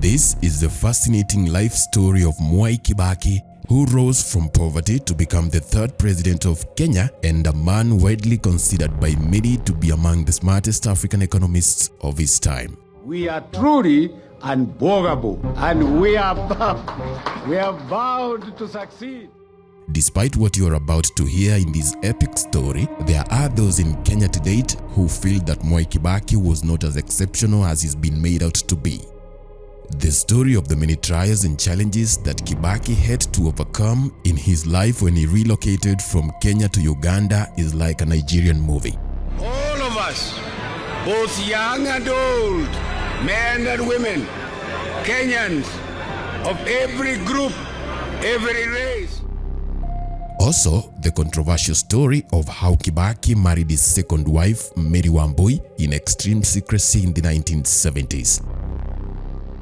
This is the fascinating life story of Mwai Kibaki, who rose from poverty to become the third president of Kenya and a man widely considered by many to be among the smartest African economists of his time. We are truly unbogable and we are bound to succeed. Despite what you are about to hear in this epic story, there are those in Kenya to date who feel that Mwai Kibaki was not as exceptional as he's been made out to be. The story of the many trials and challenges that Kibaki had to overcome in his life when he relocated from Kenya to Uganda is like a Nigerian movie. All of us, both young and old, men and women, Kenyans of every group, every race. Also, the controversial story of how Kibaki married his second wife, Mary Wambui, in extreme secrecy in the 1970s.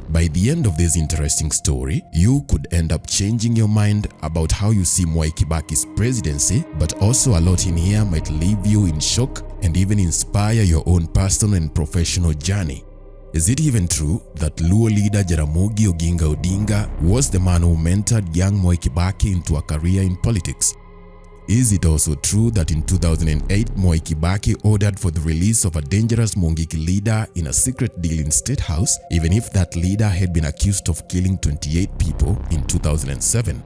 By the end of this interesting story, you could end up changing your mind about how you see Mwai Kibaki's presidency, but also a lot in here might leave you in shock and even inspire your own personal and professional journey. Is it even true that Luo leader Jaramogi Oginga Odinga was the man who mentored young Mwai Kibaki into a career in politics? Is it also true that in 2008, Mwai Kibaki ordered for the release of a dangerous Mwangi leader in a secret deal in State House, even if that leader had been accused of killing 28 people in 2007?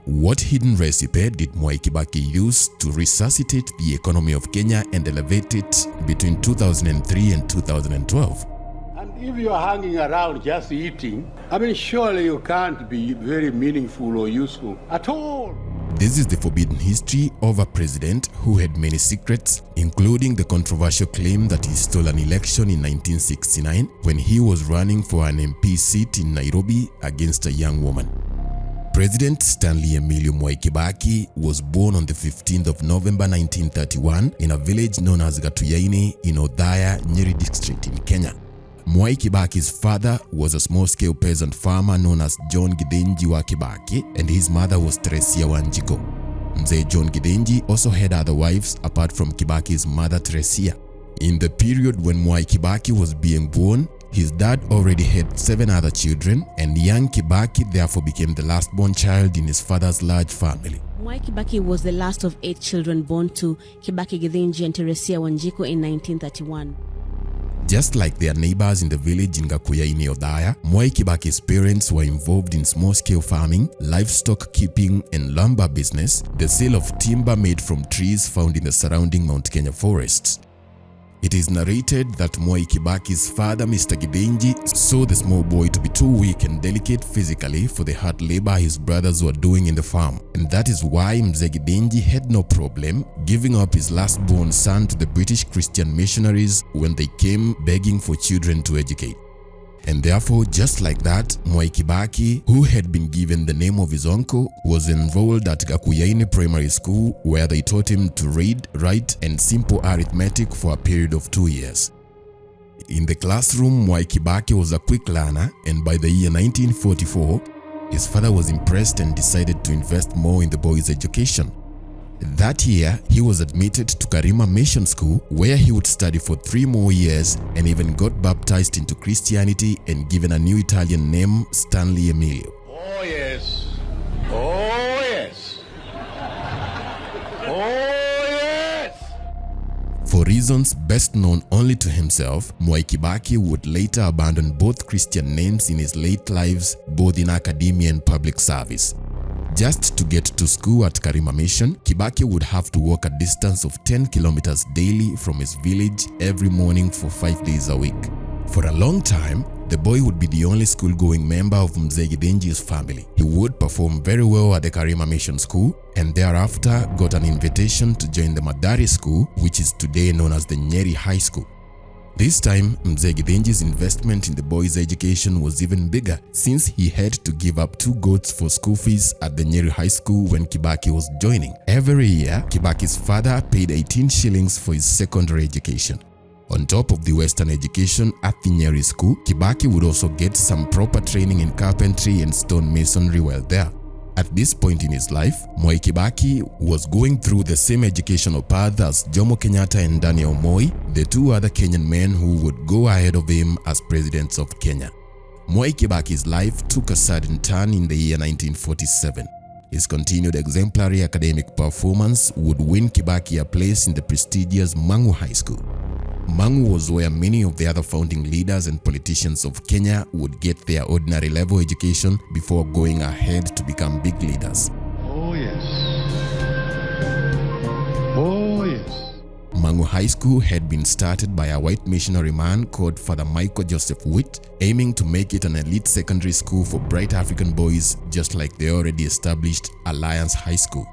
What hidden recipe did Mwai Kibaki use to resuscitate the economy of Kenya and elevate it between 2003 and 2012? And if you are hanging around just eating, surely you can't be very meaningful or useful at all. This is the forbidden history of a president who had many secrets, including the controversial claim that he stole an election in 1969 when he was running for an MP seat in Nairobi against a young woman. President Stanley Emilio Mwai Kibaki was born on the 15th of November 1931 in a village known as Gatuyaini in Othaya, Nyeri district in Kenya. Mwai Kibaki's father was a small-scale peasant farmer known as John Githinji wa Kibaki, and his mother was Teresia Wanjigo. Mzee John Githinji also had other wives apart from Kibaki's mother Teresia. In the period when Mwai Kibaki was being born, his dad already had 7 other children, and young Kibaki therefore became the last-born child in his father's large family. Mwai Kibaki was the last of 8 children born to Kibaki Githinji and Teresia Wanjigo in 1931. Just like their neighbors in the village in Gakuyaini Othaya, Mwai Kibaki's parents were involved in small-scale farming, livestock keeping and lumber business, the sale of timber made from trees found in the surrounding Mount Kenya forests. It is narrated that Mwai Kibaki's father, Mr. Githinji, saw the small boy to be too weak and delicate physically for the hard labor his brothers were doing in the farm, and that is why Mzee Githinji had no problem giving up his last-born son to the British Christian missionaries when they came begging for children to educate. And therefore, just like that, Mwai Kibaki, who had been given the name of his uncle, was enrolled at Gakuyaini Primary School, where they taught him to read, write, and simple arithmetic for a period of 2 years. In the classroom, Mwai Kibaki was a quick learner, and by the year 1944, his father was impressed and decided to invest more in the boy's education. That year, he was admitted to Karima Mission School, where he would study for 3 more years and even got baptized into Christianity and given a new Italian name, Stanley Emilio. Oh yes. Oh yes. Oh yes. For reasons best known only to himself, Mwai Kibaki would later abandon both Christian names in his late lives, both in academia and public service. Just to get to school at Karima Mission, Kibaki would have to walk a distance of 10 kilometers daily from his village every morning for 5 days a week. For a long time, the boy would be the only school-going member of Mzee Githinji's family. He would perform very well at the Karima Mission School and thereafter got an invitation to join the Madari School, which is today known as the Nyeri High School. This time, Mzee Githinji's investment in the boy's education was even bigger, since he had to give up 2 goats for school fees at the Nyeri High School when Kibaki was joining. Every year, Kibaki's father paid 18 shillings for his secondary education. On top of the Western education at the Nyeri School, Kibaki would also get some proper training in carpentry and stone masonry while there. At this point in his life, Mwai Kibaki was going through the same educational path as Jomo Kenyatta and Daniel Moi, the 2 other Kenyan men who would go ahead of him as presidents of Kenya. Mwai Kibaki's life took a sudden turn in the year 1947. His continued exemplary academic performance would win Kibaki a place in the prestigious Mwangi High School. Mwangi was where many of the other founding leaders and politicians of Kenya would get their ordinary level education before going ahead to become big leaders. Oh yes. Oh yes. Mwangi High School had been started by a white missionary man called Father Michael Joseph Witt, aiming to make it an elite secondary school for bright African boys, just like the already established Alliance High School.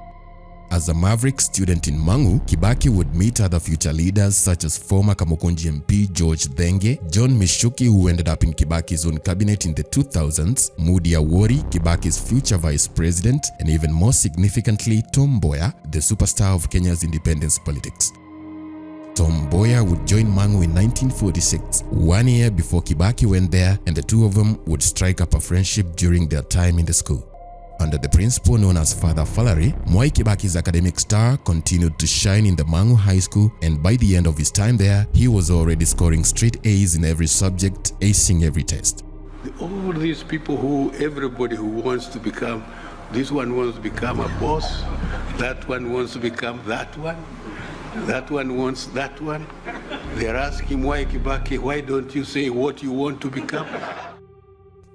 As a maverick student in Mwangi, Kibaki would meet other future leaders such as former Kamukunji MP George Thenge, John Mishuki, who ended up in Kibaki's own cabinet in the 2000s, Mudi Awori, Kibaki's future vice president, and even more significantly, Tom Mboya, the superstar of Kenya's independence politics. Tom Mboya would join Mwangi in 1946, 1 year before Kibaki went there, and the two of them would strike up a friendship during their time in the school. Under the principal known as Father Fallery, Mwai Kibaki's academic star continued to shine in the Mwangi High School, and by the end of his time there, he was already scoring straight A's in every subject, acing every test. All these people everybody who wants to become, this one wants to become a boss, that one wants to become that one wants that one. They're asking Mwai Kibaki, why don't you say what you want to become?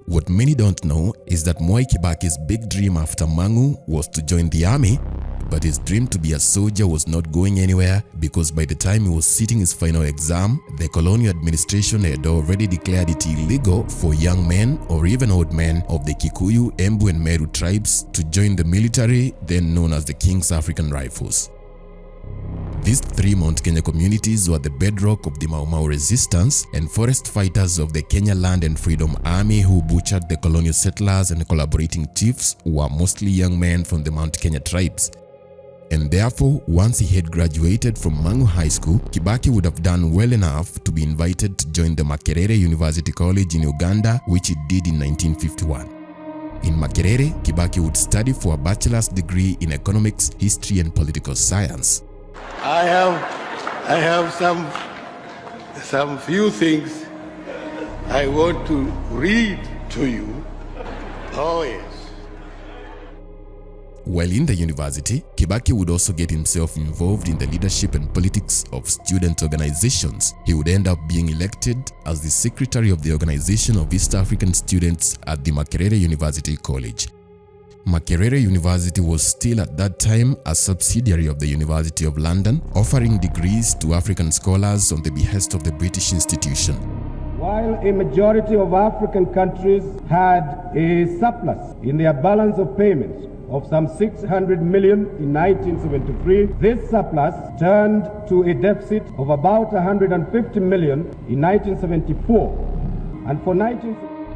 What many don't know is that Mwai Kibaki's big dream after Mwangi was to join the army, but his dream to be a soldier was not going anywhere because by the time he was sitting his final exam, the colonial administration had already declared it illegal for young men or even old men of the Kikuyu, Embu and Meru tribes to join the military, then known as the King's African Rifles. These three Mount Kenya communities were the bedrock of the Mau Mau resistance and forest fighters of the Kenya Land and Freedom Army who butchered the colonial settlers and collaborating chiefs who were mostly young men from the Mount Kenya tribes. And therefore, once he had graduated from Mwangi High School, Kibaki would have done well enough to be invited to join the Makerere University College in Uganda, which he did in 1951. In Makerere, Kibaki would study for a bachelor's degree in economics, history and political science. I have some few things I want to read to you. Oh yes. While in the university, Kibaki would also get himself involved in the leadership and politics of student organizations. He would end up being elected as the secretary of the Organization of East African Students at the Makerere University College. Makerere University was still at that time a subsidiary of the University of London, offering degrees to African scholars on the behest of the British institution. While a majority of African countries had a surplus in their balance of payments of some 600 million in 1973, this surplus turned to a deficit of about 150 million in 1974. And for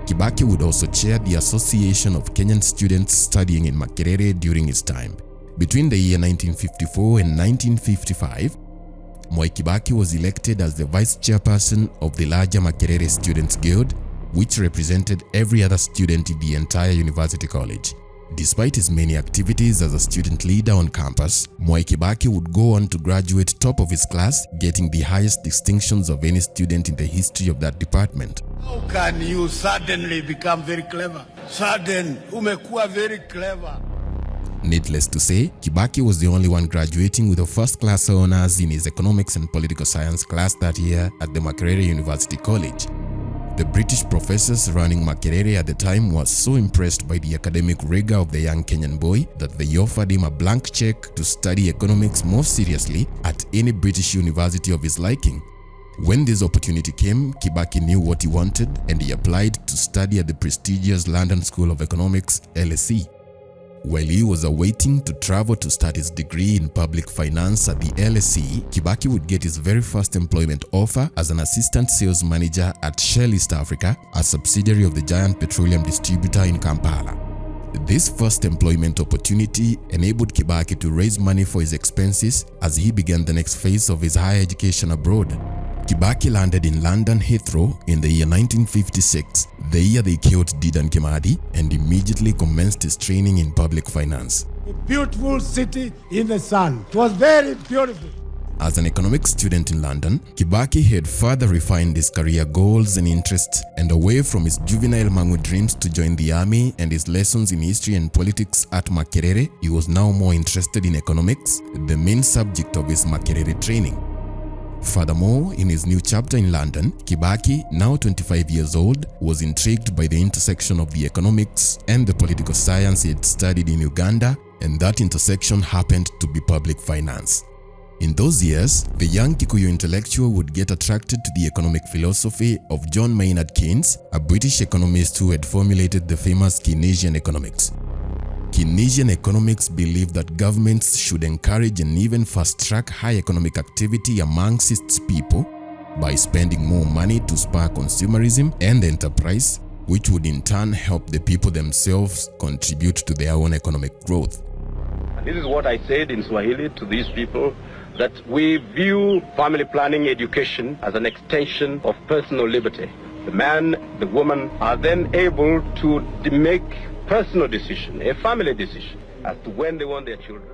Kibaki would also chair the Association of Kenyan Students studying in Makerere during his time. Between the year 1954 and 1955, Mwai Kibaki was elected as the vice chairperson of the larger Makerere Students Guild, which represented every other student in the entire university college. Despite his many activities as a student leader on campus, Mwai Kibaki would go on to graduate top of his class, getting the highest distinctions of any student in the history of that department. How can you suddenly become very clever? Umekuwa very clever. Needless to say, Kibaki was the only one graduating with a first-class honors in his economics and political science class that year at the Makerere University College. The British professors running Makerere at the time were so impressed by the academic rigor of the young Kenyan boy that they offered him a blank check to study economics more seriously at any British university of his liking. When this opportunity came, Kibaki knew what he wanted and he applied to study at the prestigious London School of Economics, LSE. While he was awaiting to travel to start his degree in public finance at the LSE, Kibaki would get his very first employment offer as an assistant sales manager at Shell East Africa, a subsidiary of the giant petroleum distributor in Kampala. This first employment opportunity enabled Kibaki to raise money for his expenses as he began the next phase of his higher education abroad. Kibaki landed in London Heathrow in the year 1956, the year they killed Dedan Kimathi, and immediately commenced his training in public finance. A beautiful city in the sun. It was very beautiful. As an economics student in London, Kibaki had further refined his career goals and interests, and away from his juvenile Mwangi dreams to join the army and his lessons in history and politics at Muchire, he was now more interested in economics, the main subject of his Muchire training. Furthermore, in his new chapter in London, Kibaki, now 25 years old, was intrigued by the intersection of the economics and the political science he had studied in Uganda, and that intersection happened to be public finance. In those years, the young Kikuyu intellectual would get attracted to the economic philosophy of John Maynard Keynes, a British economist who had formulated the famous Keynesian economics. Keynesian economics believed that governments should encourage and even fast-track high economic activity amongst its people by spending more money to spur consumerism and enterprise, which would in turn help the people themselves contribute to their own economic growth. This is what I said in Swahili to these people, that we view family planning education as an extension of personal liberty. The man, the woman are then able to make personal decision, a family decision, as to when they want their children.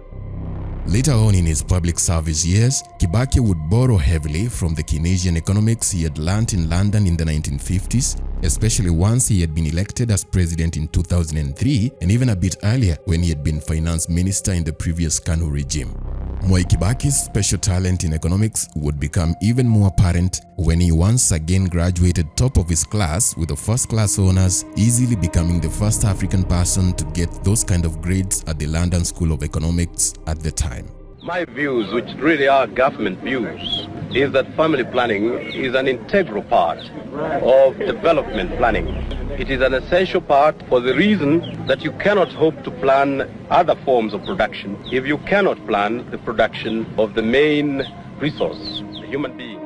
Later on in his public service years, Kibaki would borrow heavily from the Keynesian economics he had learnt in London in the 1950s, especially once he had been elected as president in 2003, and even a bit earlier when he had been finance minister in the previous KANU regime. Mwai Kibaki's special talent in economics would become even more apparent when he once again graduated top of his class with a first-class honors, easily becoming the first African person to get those kind of grades at the London School of Economics at the time. My views, which really are government views, is that family planning is an integral part of development planning. It is an essential part for the reason that you cannot hope to plan other forms of production if you cannot plan the production of the main resource, the human being.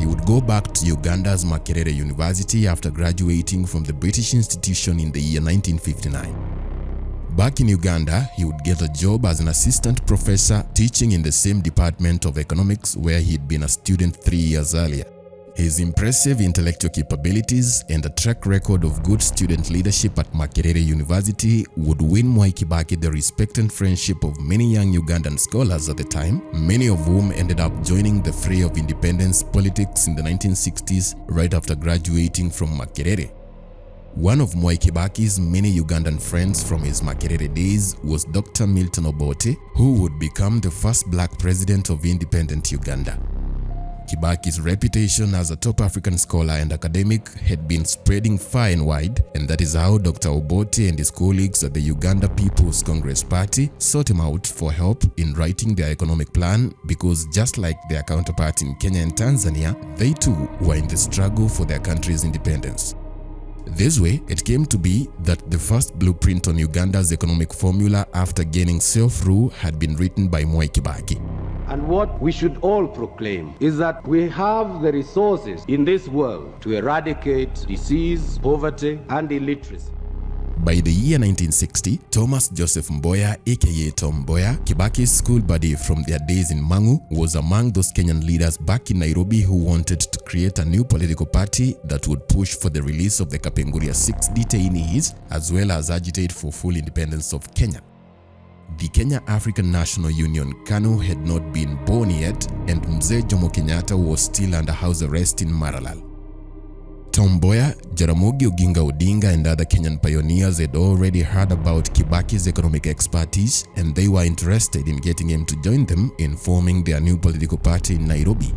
He would go back to Uganda's Makerere University after graduating from the British institution in the year 1959. Back in Uganda, he would get a job as an assistant professor teaching in the same department of economics where he'd been a student 3 years earlier. His impressive intellectual capabilities and a track record of good student leadership at Makerere University would win Mwai Kibaki the respect and friendship of many young Ugandan scholars at the time, many of whom ended up joining the fray of independence politics in the 1960s right after graduating from Makerere. One of Mwai Kibaki's many Ugandan friends from his Makerere days was Dr. Milton Obote, who would become the first black president of independent Uganda. Kibaki's reputation as a top African scholar and academic had been spreading far and wide, and that is how Dr. Obote and his colleagues at the Uganda People's Congress Party sought him out for help in writing their economic plan, because just like their counterparts in Kenya and Tanzania, they too were in the struggle for their country's independence. This way, it came to be that the first blueprint on Uganda's economic formula after gaining self-rule had been written by Mwai Kibaki. And what we should all proclaim is that we have the resources in this world to eradicate disease, poverty, and illiteracy. By the year 1960, Thomas Joseph Mboya, aka Tom Mboya, Kibaki's school buddy from their days in Mangu, was among those Kenyan leaders back in Nairobi who wanted to create a new political party that would push for the release of the Kapenguria 6 detainees, as well as agitate for full independence of Kenya. The Kenya African National Union KANU had not been born yet, and Mzee Jomo Kenyatta was still under house arrest in Maralal. Tom Mboya, Jaramogi Oginga Odinga and other Kenyan pioneers had already heard about Kibaki's economic expertise, and they were interested in getting him to join them in forming their new political party in Nairobi.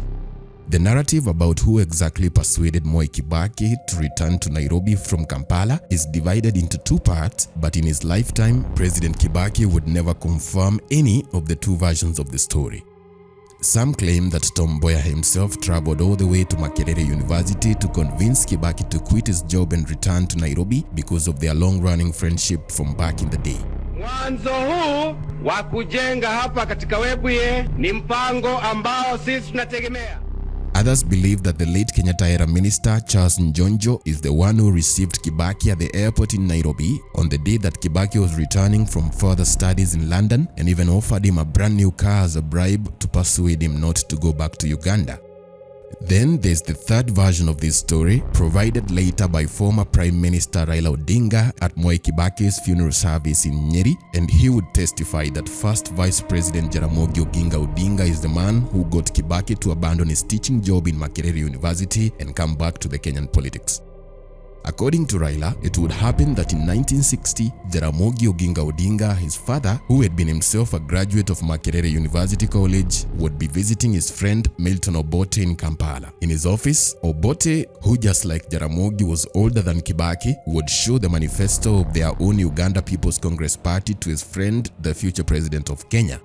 The narrative about who exactly persuaded Mwai Kibaki to return to Nairobi from Kampala is divided into two parts, but in his lifetime, President Kibaki would never confirm any of the two versions of the story. Some claim that Tom Mboya himself traveled all the way to Makerere University to convince Kibaki to quit his job and return to Nairobi because of their long-running friendship from back in the day. Mwanzo huu wa kujenga hapa katika Webuye ni mpango ambao sisi tunategemea. Others believe that the late Kenyatta era minister Charles Njonjo is the one who received Kibaki at the airport in Nairobi on the day that Kibaki was returning from further studies in London, and even offered him a brand new car as a bribe to persuade him not to go back to Uganda. Then there's the third version of this story, provided later by former Prime Minister Raila Odinga at Mwai Kibaki's funeral service in Nyeri, and he would testify that first Vice President Jaramogi Oginga Odinga is the man who got Kibaki to abandon his teaching job in Muchire University and come back to the Kenyan politics. According to Raila, it would happen that in 1960, Jaramogi Oginga Odinga, his father, who had been himself a graduate of Muchire University College, would be visiting his friend Milton Obote in Kampala. In his office, Obote, who just like Jaramogi was older than Kibaki, would show the manifesto of their own Uganda People's Congress Party to his friend, the future president of Kenya.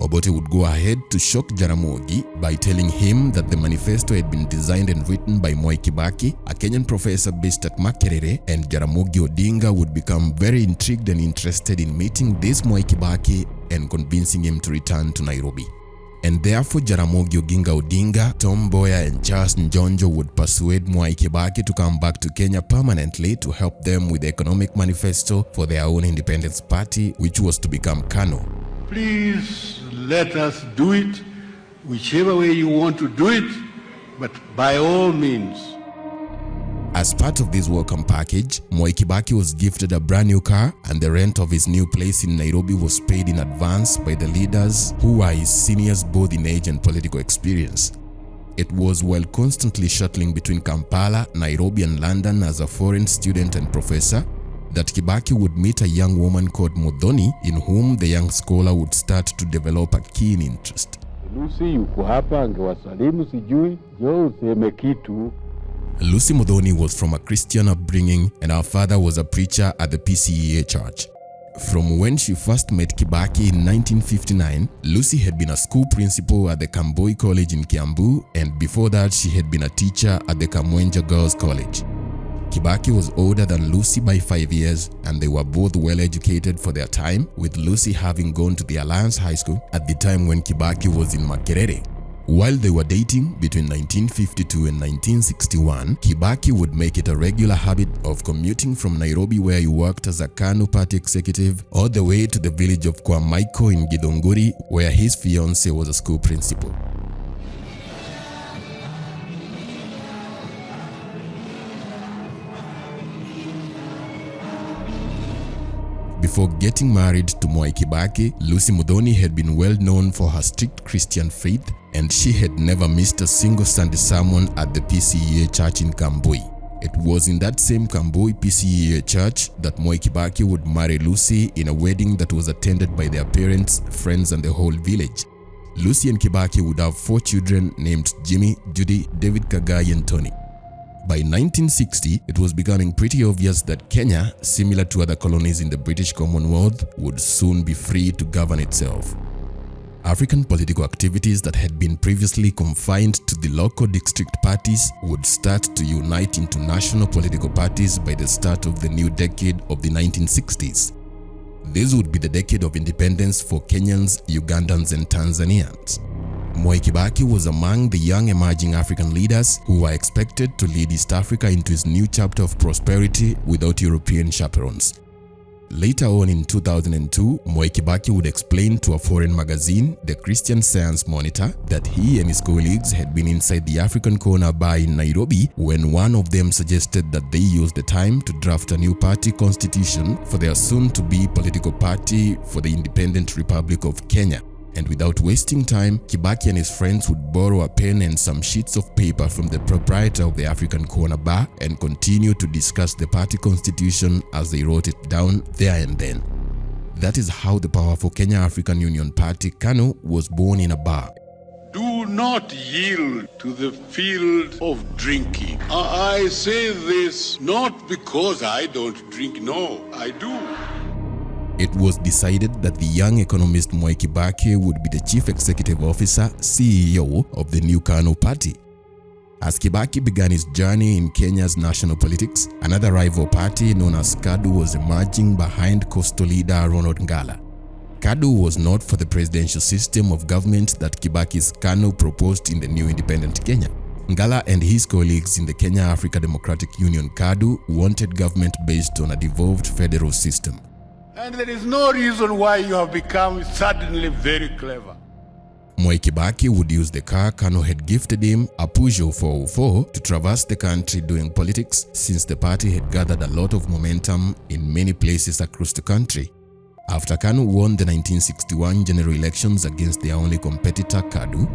Obote would go ahead to shock Jaramogi by telling him that the manifesto had been designed and written by Mwai Kibaki, a Kenyan professor based at Muchire, and Jaramogi Odinga would become very intrigued and interested in meeting this Mwai Kibaki and convincing him to return to Nairobi. And therefore Jaramogi Oginga Odinga, Tom Mboya and Charles Njonjo would persuade Mwai Kibaki to come back to Kenya permanently to help them with the economic manifesto for their own independence party, which was to become KANU. Please let us do it, whichever way you want to do it, but by all means. As part of this welcome package, Mwai Kibaki was gifted a brand new car, and the rent of his new place in Nairobi was paid in advance by the leaders who were his seniors both in age and political experience. It was while constantly shuttling between Kampala, Nairobi and London as a foreign student and professor that Kibaki would meet a young woman called Muthoni, in whom the young scholar would start to develop a keen interest. Lucy yuko hapa, angewasalimu sijui, njoo useme kitu. Lucy Muthoni was from a Christian upbringing, and her father was a preacher at the PCEA church. From when she first met Kibaki in 1959, Lucy had been a school principal at the Kamboi College in Kiambu, and before that she had been a teacher at the Kamwenja Girls College. Kibaki was older than Lucy by 5 years, and they were both well educated for their time, with Lucy having gone to the Alliance High School at the time when Kibaki was in Muchire. While they were dating between 1952 and 1961, Kibaki would make it a regular habit of commuting from Nairobi, where he worked as a KANU party executive, all the way to the village of Kwamaiko in Githunguri, where his fiancée was a school principal. Before getting married to Mwai Kibaki, Lucy Muthoni had been well known for her strict Christian faith, and she had never missed a single Sunday sermon at the PCEA church in Kamboi. It was in that same Kamboi PCEA church that Mwai Kibaki would marry Lucy in a wedding that was attended by their parents, friends and the whole village. Lucy and Kibaki would have 4 children named Jimmy, Judy, David Kagai and Tony. By 1960, it was becoming pretty obvious that Kenya, similar to other colonies in the British Commonwealth, would soon be free to govern itself. African political activities that had been previously confined to the local district parties would start to unite into national political parties by the start of the new decade of the 1960s. This would be the decade of independence for Kenyans, Ugandans and Tanzanians. Mwai Kibaki was among the young emerging African leaders who were expected to lead East Africa into its new chapter of prosperity without European chaperones. Later on in 2002, Mwai Kibaki would explain to a foreign magazine, the Christian Science Monitor, that he and his colleagues had been inside the African Corner bar in Nairobi when one of them suggested that they use the time to draft a new party constitution for their soon-to-be political party for the Independent Republic of Kenya. And without wasting time, Kibaki and his friends would borrow a pen and some sheets of paper from the proprietor of the African Corner bar and continue to discuss the party constitution as they wrote it down there and then. That is how the powerful Kenya African Union Party KANU was born in a bar. Do not yield to the field of drinking. I say this not because I don't drink, no, I do. It was decided that the young economist Mwai Kibaki would be the chief executive officer, CEO of the new KANU party. As Kibaki began his journey in Kenya's national politics, another rival party known as KADU was emerging behind coastal leader Ronald Ngala. KADU was not for the presidential system of government that Kibaki's KANU proposed in the new independent Kenya. Ngala and his colleagues in the Kenya Africa Democratic Union KADU wanted government based on a devolved federal system. And there is no reason why you have become suddenly very clever. Mwai Kibaki would use the car KANU had gifted him, a Peugeot 404, to traverse the country doing politics, since the party had gathered a lot of momentum in many places across the country. After KANU won the 1961 general elections against their only competitor KADU,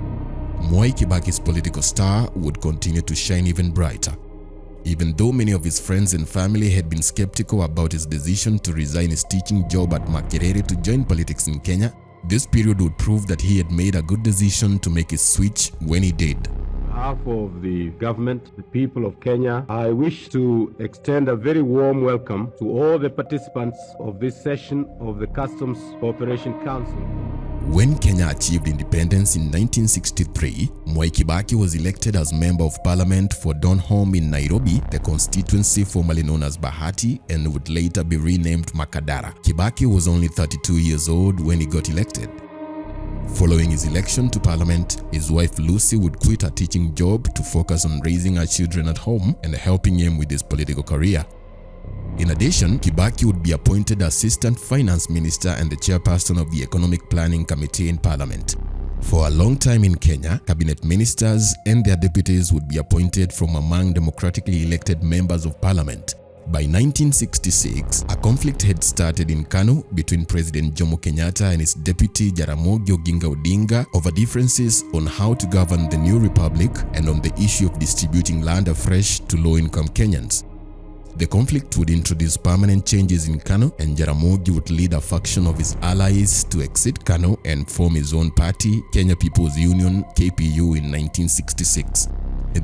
Mwai Kibaki's political star would continue to shine even brighter. Even though many of his friends and family had been skeptical about his decision to resign his teaching job at Muchire to join politics in Kenya, this period would prove that he had made a good decision to make his switch when he did. On behalf of the government, the people of Kenya, I wish to extend a very warm welcome to all the participants of this session of the Customs Cooperation Council. When Kenya achieved independence in 1963, Mwai Kibaki was elected as Member of Parliament for Donholm in Nairobi, the constituency formerly known as Bahati and would later be renamed Makadara. Kibaki was only 32 years old when he got elected. Following his election to Parliament, his wife Lucy would quit her teaching job to focus on raising her children at home and helping him with his political career. In addition, Kibaki would be appointed Assistant Finance Minister and the Chairperson of the Economic Planning Committee in Parliament. For a long time in Kenya, cabinet ministers and their deputies would be appointed from among democratically elected members of Parliament. By 1966, a conflict had started in KANU between President Jomo Kenyatta and his deputy Jaramogi Oginga Odinga over differences on how to govern the new republic and on the issue of distributing land afresh to low-income Kenyans. The conflict would introduce permanent changes in KANU, and Jaramogi would lead a faction of his allies to exit KANU and form his own party, Kenya People's Union (KPU) in 1966.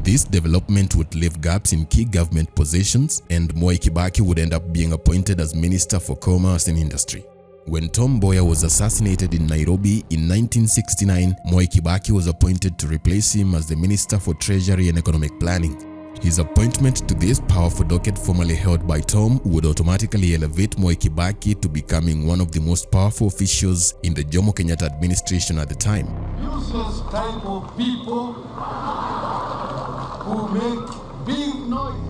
This development would leave gaps in key government positions, and Mwai Kibaki would end up being appointed as Minister for Commerce and Industry. When Tom Mboya was assassinated in Nairobi in 1969, Mwai Kibaki was appointed to replace him as the Minister for Treasury and Economic Planning. His appointment to this powerful docket formerly held by Tom would automatically elevate Mwai Kibaki to becoming one of the most powerful officials in the Jomo Kenyatta administration at the time. Useless type of people who make big noise.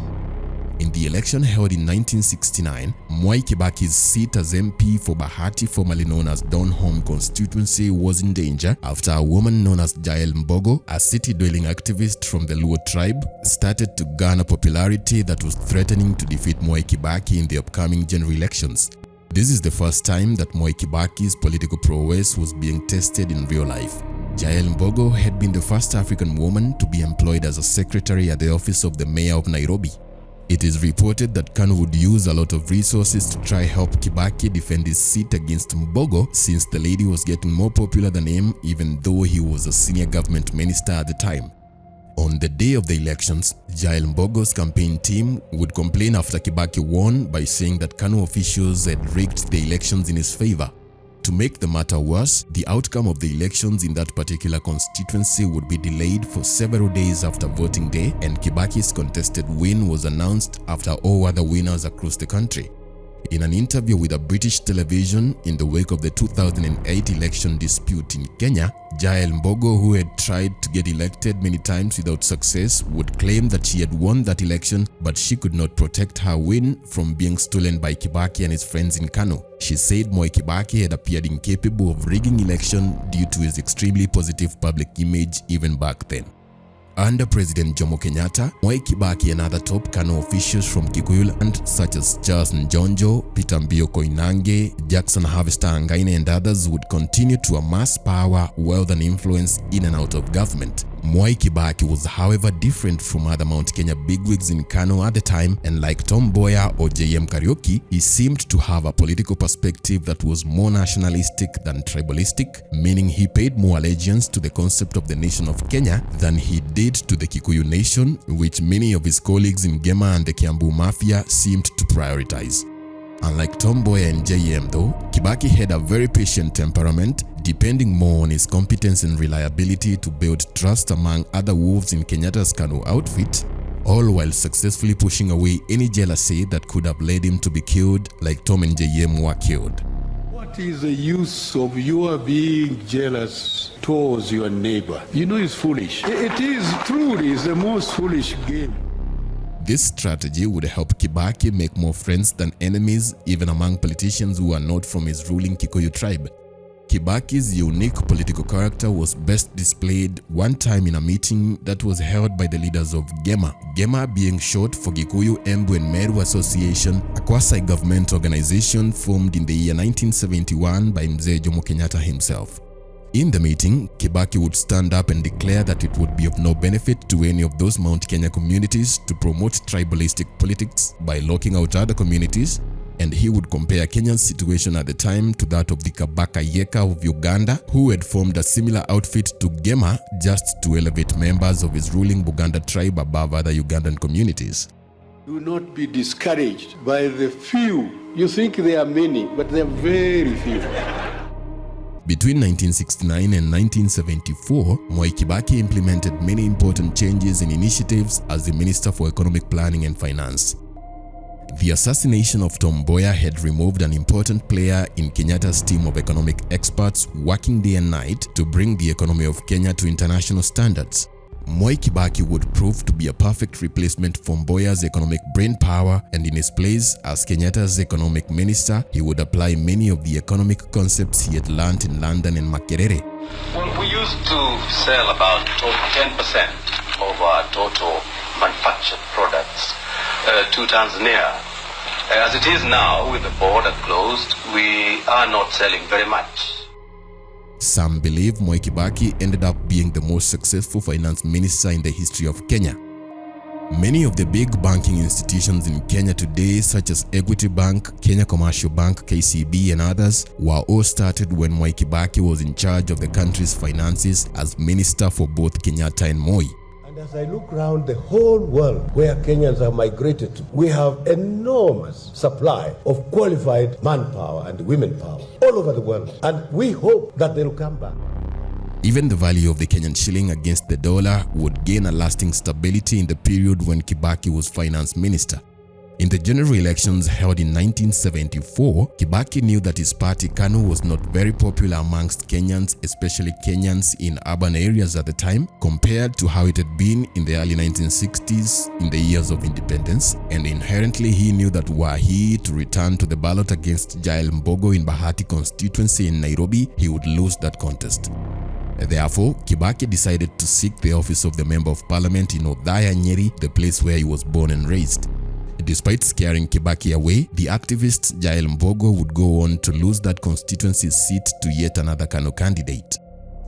In the election held in 1969, Mwai Kibaki's seat as MP for Bahati, formerly known as Donholm constituency, was in danger after a woman known as Jael Mbogo, a city-dwelling activist from the Luo tribe, started to garner popularity that was threatening to defeat Mwai Kibaki in the upcoming general elections. This is the first time that Mwai Kibaki's political prowess was being tested in real life. Jael Mbogo had been the first African woman to be employed as a secretary at the office of the mayor of Nairobi. It is reported that KANU would use a lot of resources to try help Kibaki defend his seat against Mbogo, since the lady was getting more popular than him even though he was a senior government minister at the time. On the day of the elections, Jael Mbogo's campaign team would complain after Kibaki won by saying that KANU officials had rigged the elections in his favor. To make the matter worse, the outcome of the elections in that particular constituency would be delayed for several days after voting day, and Kibaki's contested win was announced after all other winners across the country. In an interview with a British television in the wake of the 2008 election dispute in Kenya, Jael Mbogo, who had tried to get elected many times without success, would claim that she had won that election, but she could not protect her win from being stolen by Kibaki and his friends in KANU. She said Mwai Kibaki had appeared incapable of rigging election due to his extremely positive public image even back then. Under President Jomo Kenyatta, Mwai Kibaki and other top KANU officials from Kikuyu land such as Charles Njonjo, Peter Mbio Koinange, Jackson Harvester Angaine and others would continue to amass power, wealth and influence in and out of government. Mwai Kibaki was however different from other Mount Kenya bigwigs in KANU at the time, and like Tom Mboya or JM Kariuki, he seemed to have a political perspective that was more nationalistic than tribalistic, meaning he paid more allegiance to the concept of the nation of Kenya than he did to the Kikuyu nation, which many of his colleagues in Gema and the Kiambu Mafia seemed to prioritize. Unlike Tom Mboya and JM though, Kibaki had a very patient temperament, depending more on his competence and reliability to build trust among other wolves in Kenyatta's KANU outfit, all while successfully pushing away any jealousy that could have led him to be killed like Tom and JM were killed. What is the use of your being jealous towards your neighbor? You know it's foolish. It is truly the most foolish game. This strategy would help Kibaki make more friends than enemies, even among politicians who are not from his ruling Kikuyu tribe. Kibaki's unique political character was best displayed one time in a meeting that was held by the leaders of GEMA. GEMA being short for Gikuyu, Embu and Meru Association, a quasi-government organization formed in the year 1971 by Mzee Jomo Kenyatta himself. In the meeting, Kibaki would stand up and declare that it would be of no benefit to any of those Mount Kenya communities to promote tribalistic politics by locking out other communities, and he would compare Kenya's situation at the time to that of the Kabaka Yeka of Uganda, who had formed a similar outfit to GEMA just to elevate members of his ruling Buganda tribe above other Ugandan communities. Do not be discouraged by the few. You think there are many, but they are very few. Between 1969 and 1974, Mwai Kibaki implemented many important changes and initiatives as the Minister for Economic Planning and Finance. The assassination of Tom Mboya had removed an important player in Kenyatta's team of economic experts working day and night to bring the economy of Kenya to international standards. Mwai Kibaki would prove to be a perfect replacement for Mboya's economic brainpower, and in his place as Kenyatta's economic minister, he would apply many of the economic concepts he had learned in London and Muchire. Well, we used to sell about 10% of our total manufactured products to Tanzania. As it is now, with the border closed, we are not selling very much. Some believe Mwai Kibaki ended up being the most successful finance minister in the history of Kenya. Many of the big banking institutions in Kenya today, such as Equity Bank, Kenya Commercial Bank, KCB and others, were all started when Mwai Kibaki was in charge of the country's finances as minister for both Kenyatta and Moi. And as I look around the whole world where Kenyans have migrated to, we have enormous supply of qualified manpower and women power all over the world. And we hope that they'll come back. Even the value of the Kenyan shilling against the dollar would gain a lasting stability in the period when Kibaki was finance minister. In the general elections held in 1974, Kibaki knew that his party KANU was not very popular amongst Kenyans, especially Kenyans in urban areas at the time, compared to how it had been in the early 1960s in the years of independence, and inherently he knew that were he to return to the ballot against Jael Mbogo in Bahati constituency in Nairobi, he would lose that contest. Therefore, Kibaki decided to seek the office of the Member of Parliament in Othaya, Nyeri, the place where he was born and raised. Despite scaring Kibaki away, the activist Jael Mbogo would go on to lose that constituency seat to yet another KANU candidate.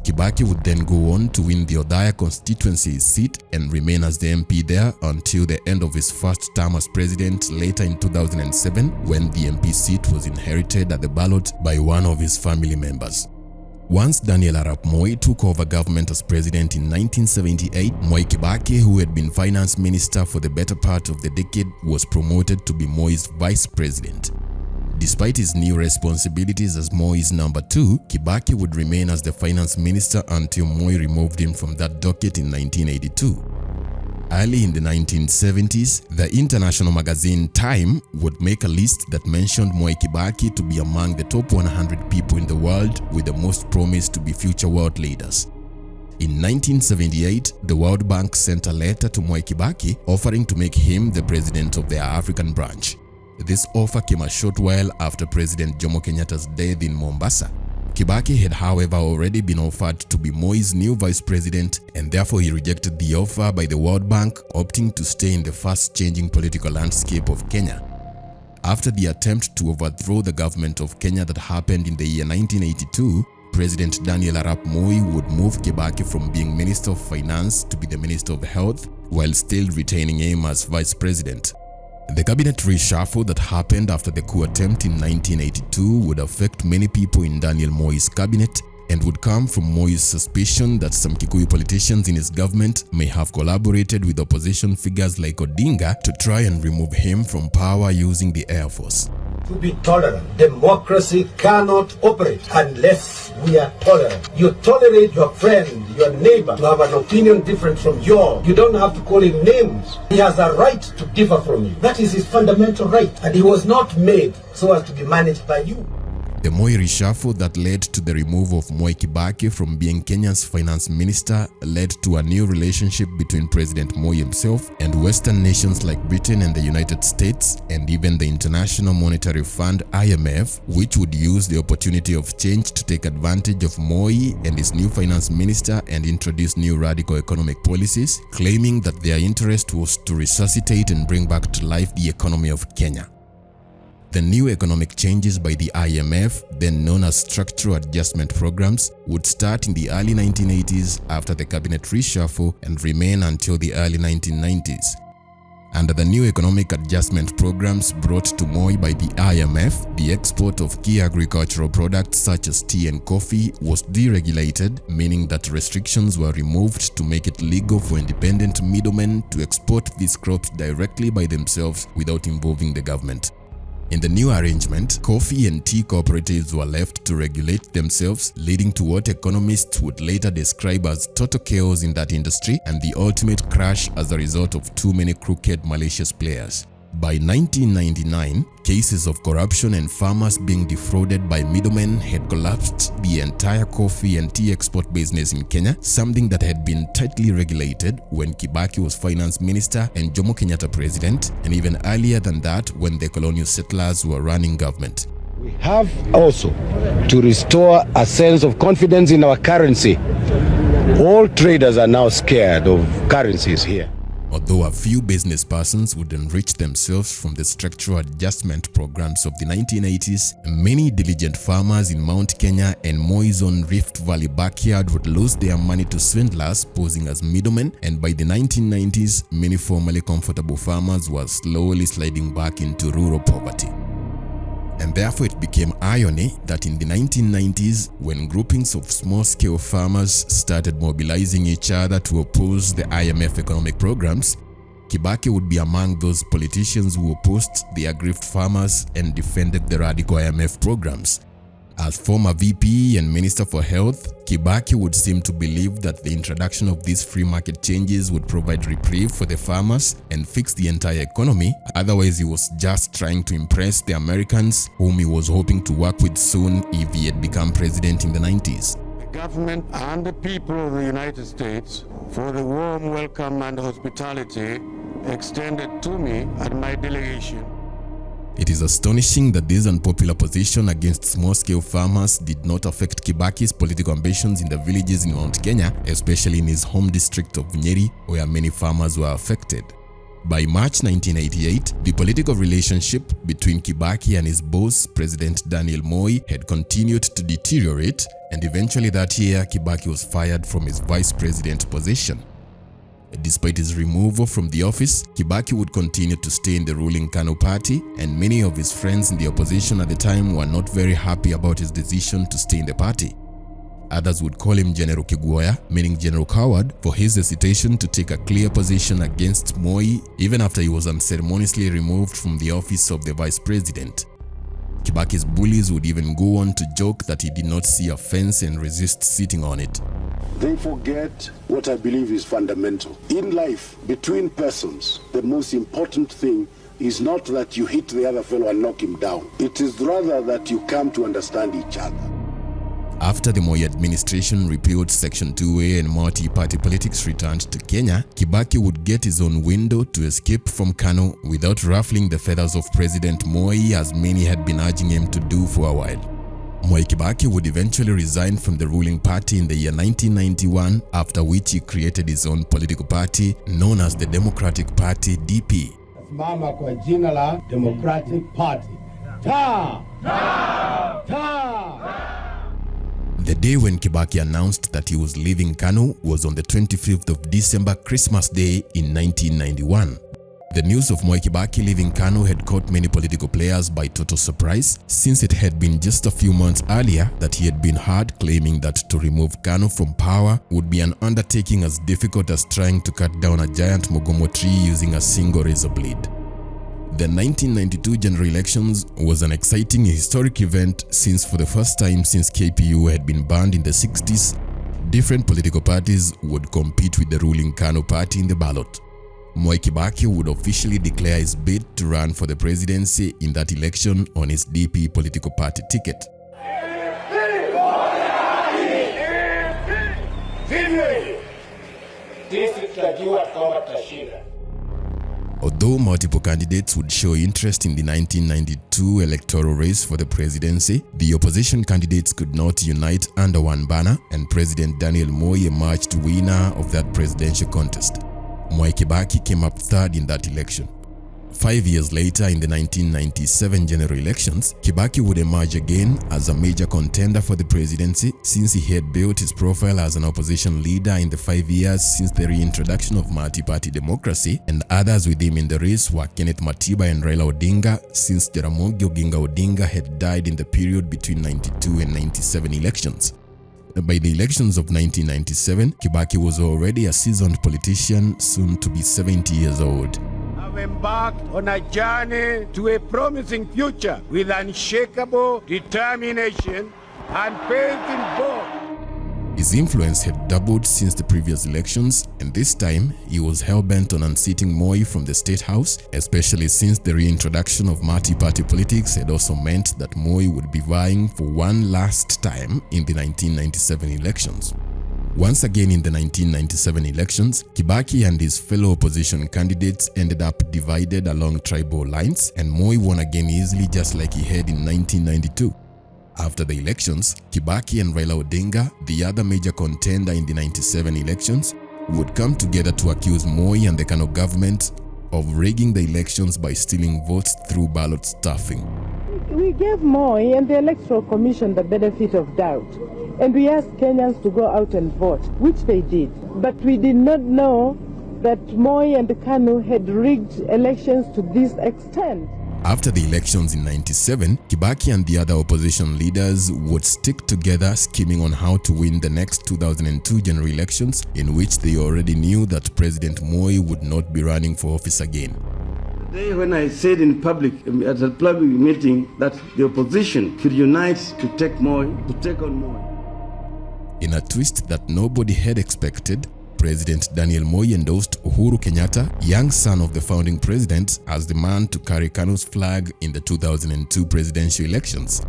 Kibaki would then go on to win the Othaya constituency seat and remain as the MP there until the end of his first term as president later in 2007, when the MP seat was inherited at the ballot by one of his family members. Once Daniel Arap Moi took over government as president in 1978, Mwai Kibaki, who had been finance minister for the better part of the decade, was promoted to be Moi's vice president. Despite his new responsibilities as Moi's number 2, Kibaki would remain as the finance minister until Moi removed him from that docket in 1982. Early in the 1970s, the international magazine Time would make a list that mentioned Mwai Kibaki to be among the top 100 people in the world with the most promise to be future world leaders. In 1978, the World Bank sent a letter to Mwai Kibaki offering to make him the president of their African branch. This offer came a short while after President Jomo Kenyatta's death in Mombasa. Kibaki had, however, already been offered to be Moi's new vice president, and therefore he rejected the offer by the World Bank, opting to stay in the fast-changing political landscape of Kenya. After the attempt to overthrow the government of Kenya that happened in the year 1982, President Daniel Arap Moi would move Kibaki from being Minister of Finance to be the Minister of Health, while still retaining him as vice president. The cabinet reshuffle that happened after the coup attempt in 1982 would affect many people in Daniel Moi's cabinet and would come from Moi's suspicion that some Kikuyu politicians in his government may have collaborated with opposition figures like Odinga to try and remove him from power using the Air Force. To be tolerant, democracy cannot operate unless we are tolerant. You tolerate your friend, your neighbor, to have an opinion different from yours. You don't have to call him names. He has a right to differ from you. That is his fundamental right, and he was not made so as to be managed by you. The Moi reshuffle that led to the removal of Mwai Kibaki from being Kenya's finance minister led to a new relationship between President Moi himself and Western nations like Britain and the United States, and even the International Monetary Fund (IMF), which would use the opportunity of change to take advantage of Moi and his new finance minister and introduce new radical economic policies, claiming that their interest was to resuscitate and bring back to life the economy of Kenya. The new economic changes by the IMF, then known as Structural Adjustment Programs, would start in the early 1980s after the cabinet reshuffle and remain until the early 1990s. Under the new economic adjustment programs brought to Moi by the IMF, the export of key agricultural products such as tea and coffee was deregulated, meaning that restrictions were removed to make it legal for independent middlemen to export these crops directly by themselves without involving the government. In the new arrangement, coffee and tea cooperatives were left to regulate themselves, leading to what economists would later describe as total chaos in that industry and the ultimate crash as a result of too many crooked, malicious players. By 1999, cases of corruption and farmers being defrauded by middlemen had collapsed the entire coffee and tea export business in Kenya, something that had been tightly regulated when Kibaki was finance minister and Jomo Kenyatta president, and even earlier than that when the colonial settlers were running government. We have also to restore a sense of confidence in our currency. All traders are now scared of currencies here. Although a few business persons would enrich themselves from the structural adjustment programs of the 1980s, many diligent farmers in Mount Kenya and Moi's own Rift Valley backyard would lose their money to swindlers posing as middlemen, and by the 1990s, many formerly comfortable farmers were slowly sliding back into rural poverty. And therefore it became irony that in the 1990s, when groupings of small-scale farmers started mobilizing each other to oppose the IMF economic programs, Kibaki would be among those politicians who opposed the aggrieved farmers and defended the radical IMF programs. As former VP and Minister for Health, Kibaki would seem to believe that the introduction of these free market changes would provide reprieve for the farmers and fix the entire economy. Otherwise, he was just trying to impress the Americans, whom he was hoping to work with soon if he had become president in the 90s. The government and the people of the United States for the warm welcome and hospitality extended to me and my delegation. It is astonishing that this unpopular position against small-scale farmers did not affect Kibaki's political ambitions in the villages in Mount Kenya, especially in his home district of Nyeri, where many farmers were affected. By March 1988, the political relationship between Kibaki and his boss, President Daniel Moi, had continued to deteriorate, and eventually that year, Kibaki was fired from his vice president position. Despite his removal from the office, Kibaki would continue to stay in the ruling KANU party, and many of his friends in the opposition at the time were not very happy about his decision to stay in the party. Others would call him General Kigwaya, meaning General Coward, for his hesitation to take a clear position against Moi even after he was unceremoniously removed from the office of the vice president. Kibaki's bullies would even go on to joke that he did not see a fence and resist sitting on it. They forget what I believe is fundamental. In life, between persons, the most important thing is not that you hit the other fellow and knock him down. It is rather that you come to understand each other. After the Moi administration repealed Section 2A and multi-party politics returned to Kenya, Kibaki would get his own window to escape from KANU without ruffling the feathers of President Moi, as many had been urging him to do for a while. Mwai Kibaki would eventually resign from the ruling party in the year 1991, after which he created his own political party known as the Democratic Party (DP). Mama kwa jina la Democratic Party. Ta! Ta! Ta! The day when Kibaki announced that he was leaving KANU was on the 25th of December, Christmas Day in 1991. The news of Mwai Kibaki leaving KANU had caught many political players by total surprise, since it had been just a few months earlier that he had been heard claiming that to remove KANU from power would be an undertaking as difficult as trying to cut down a giant mogomo tree using a single razor blade. The 1992 general elections was an exciting historic event, since for the first time since KPU had been banned in the 60s, different political parties would compete with the ruling KANU party in the ballot. Mwai Kibaki would officially declare his bid to run for the presidency in that election on his DP political party ticket. sisi tutajua kwamba tutashinda. Although multiple candidates would show interest in the 1992 electoral race for the presidency, the opposition candidates could not unite under one banner, and President Daniel Moi emerged winner of that presidential contest. Mwai Kibaki came up third in that election. 5 years later, in the 1997 general elections, Kibaki would emerge again as a major contender for the presidency, since he had built his profile as an opposition leader in the 5 years since the reintroduction of multi-party democracy, and others with him in the race were Kenneth Matiba and Raila Odinga, since Jaramogi Oginga Odinga had died in the period between 92 and 97 elections. By the elections of 1997, Kibaki was already a seasoned politician, soon to be 70 years old. I've embarked on a journey to a promising future with unshakable determination and faith in God. His influence had doubled since the previous elections, and this time he was hell-bent on unseating Moi from the State House, especially since the reintroduction of multi-party politics had also meant that Moi would be vying for one last time in the 1997 elections. Once again in the 1997 elections, Kibaki and his fellow opposition candidates ended up divided along tribal lines, and Moi won again easily, just like he had in 1992. After the elections, Kibaki and Raila Odinga, the other major contender in the 97 elections, would come together to accuse Moi and the KANU government of rigging the elections by stealing votes through ballot stuffing. We gave Moi and the Electoral Commission the benefit of doubt, and we asked Kenyans to go out and vote, which they did. But we did not know that Moi and the KANU had rigged elections to this extent. After the elections in 97, Kibaki and the other opposition leaders would stick together, scheming on how to win the next 2002 general elections, in which they already knew that President Moi would not be running for office again. The day when I said in public, at a public meeting, that the opposition should unite to take on Moi. In a twist that nobody had expected, President Daniel Moi endorsed Uhuru Kenyatta, young son of the founding president, as the man to carry KANU's flag in the 2002 presidential elections.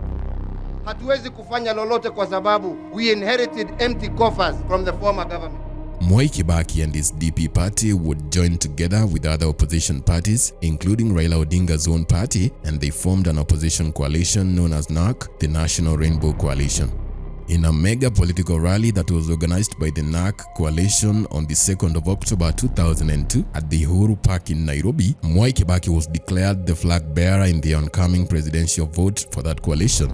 Hatuwezi kufanya lolote kwa sababu we inherited empty coffers from the former government. Mwai Kibaki and his DP party would join together with other opposition parties, including Raila Odinga's own party, and they formed an opposition coalition known as NARC, the National Rainbow Coalition. In a mega political rally that was organized by the NARC coalition on the 2nd of October 2002 at the Uhuru Park in Nairobi, Mwai Kibaki was declared the flag bearer in the oncoming presidential vote for that coalition.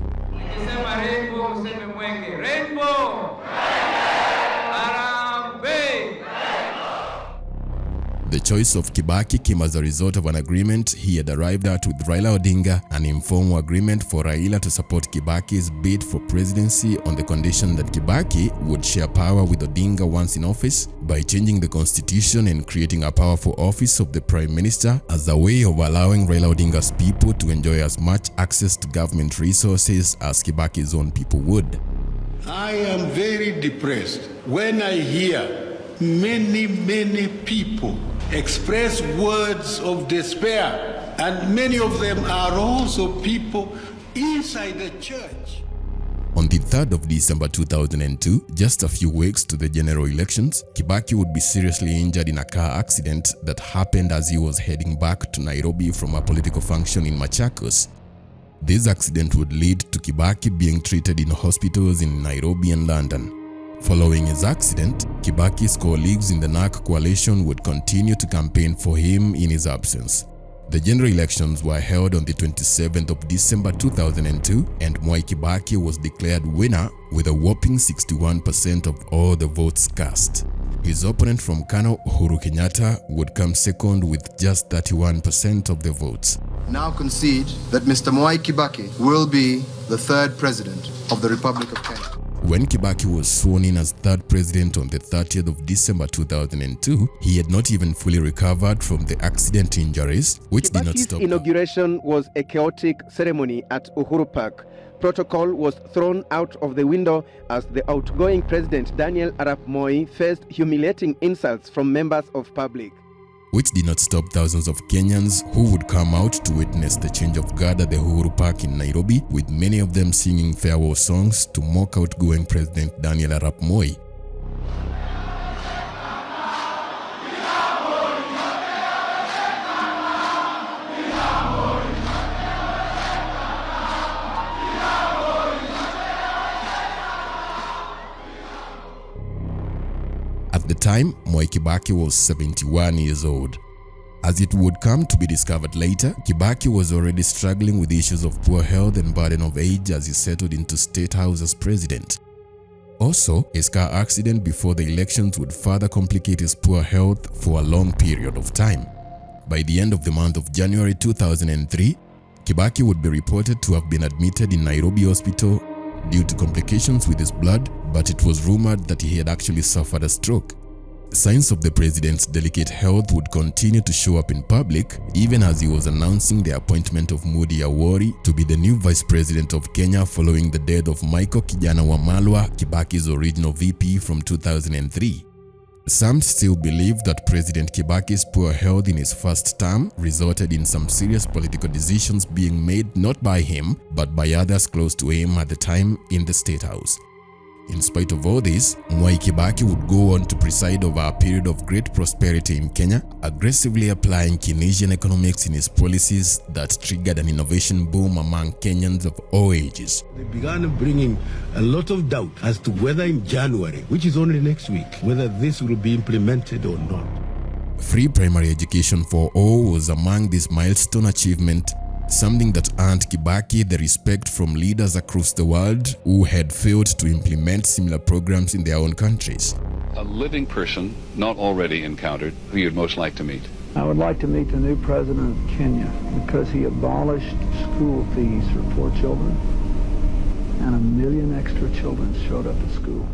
The choice of Kibaki came as a result of an agreement he had arrived at with Raila Odinga, an informal agreement for Raila to support Kibaki's bid for presidency on the condition that Kibaki would share power with Odinga once in office by changing the constitution and creating a powerful office of the Prime Minister as a way of allowing Raila Odinga's people to enjoy as much access to government resources as Kibaki's own people would. I am very depressed when I hear many people express words of despair, and many of them are also people inside the church. On the 3rd of December 2002, just a few weeks to the general elections, Kibaki would be seriously injured in a car accident that happened as he was heading back to Nairobi from a political function in Machakos. This accident would lead to Kibaki being treated in hospitals in Nairobi and London. Following his accident, Kibaki's colleagues in the NARC coalition would continue to campaign for him in his absence. The general elections were held on the 27th of December 2002, and Mwai Kibaki was declared winner with a whopping 61% of all the votes cast. His opponent from KANU, Uhuru Kenyatta, would come second with just 31% of the votes. Now concede that Mr. Mwai Kibaki will be the third president of the Republic of Kenya. When Kibaki was sworn in as third president on the 30th of December 2002, he had not even fully recovered from the accident injuries, which did not stop. Kibaki's inauguration was a chaotic ceremony at Uhuru Park. Protocol was thrown out of the window as the outgoing president Daniel Arap Moi faced humiliating insults from members of public, which did not stop thousands of Kenyans who would come out to witness the change of guard at the Uhuru Park in Nairobi, with many of them singing farewell songs to mock outgoing President Daniel Arap Moi. At the time, Mwai Kibaki was 71 years old. As it would come to be discovered later, Kibaki was already struggling with issues of poor health and burden of age as he settled into State House as president. Also, his car accident before the elections would further complicate his poor health for a long period of time. By the end of the month of January 2003, Kibaki would be reported to have been admitted in Nairobi Hospital due to complications with his blood, but it was rumored that he had actually suffered a stroke. Signs of the president's delicate health would continue to show up in public even as he was announcing the appointment of Mudi Awori to be the new vice president of Kenya following the death of Michael Kijana Wamalwa, Kibaki's original VP from 2003. Some still believe that President Kibaki's poor health in his first term resulted in some serious political decisions being made not by him but by others close to him at the time in the State House. In spite of all this, Mwai Kibaki would go on to preside over a period of great prosperity in Kenya, aggressively applying Keynesian economics in his policies that triggered an innovation boom among Kenyans of all ages. They began bringing a lot of doubt as to whether in January, which is only next week, whether this will be implemented or not. Free primary education for all was among this milestone achievement, something that earned Kibaki the respect from leaders across the world who had failed to implement similar programs in their own countries. A living person not already encountered who you'd most like to meet? I would like to meet the new president of Kenya because he abolished school fees for poor children and 1 million extra children showed up at school.